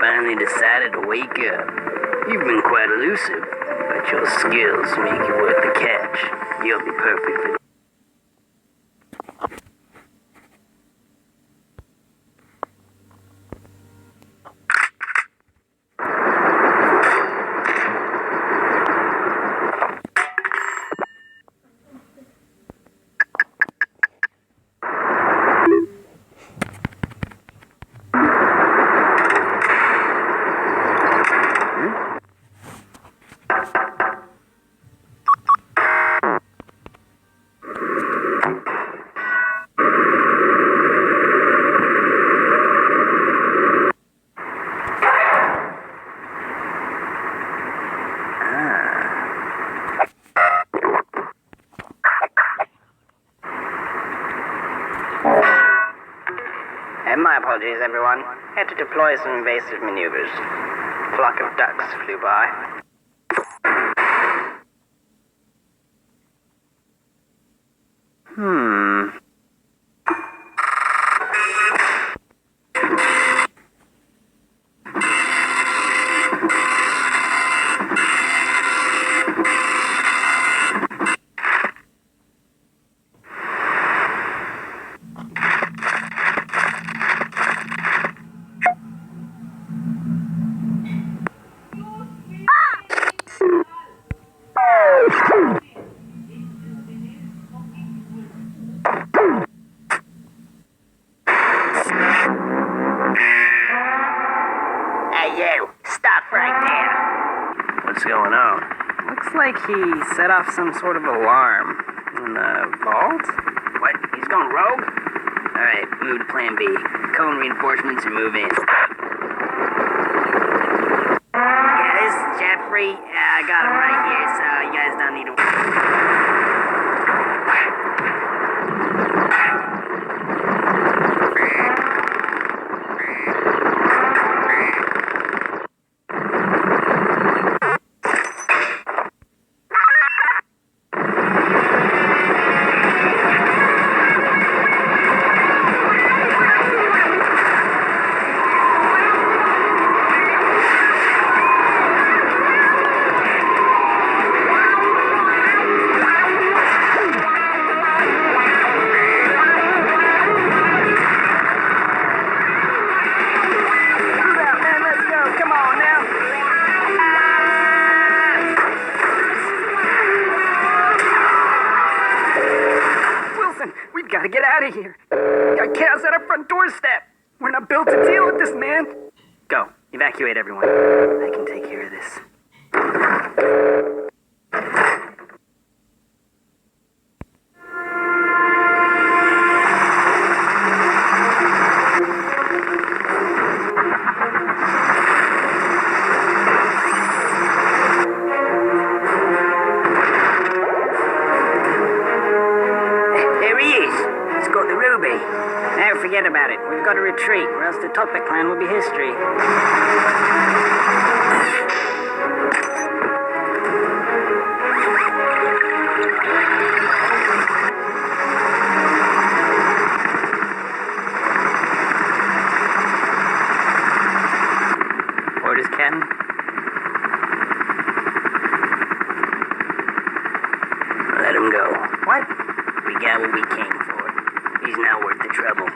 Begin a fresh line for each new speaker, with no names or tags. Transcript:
finally decided to wake up. You've been quite elusive, but your skills make you worth the catch. You'll be perfect for my apologies, everyone. Had to deploy some invasive maneuvers. A flock of ducks flew by. What's going on?
Looks like he set off some sort of alarm in the vault.
What? He's going rogue? Alright, move to plan B. Call in reinforcements and move in. Yeah, this is Jeffrey. I got him right here, so you guys don't need to...
Gotta get out of here. Got chaos at our front doorstep. We're not built to deal with this, man.
Go. Evacuate everyone. I can take care of this. Forget about it. We've got to retreat, or else the Toppat clan will be history. Orders, Captain? Let him go.
What?
We got what we came for. He's not worth the trouble.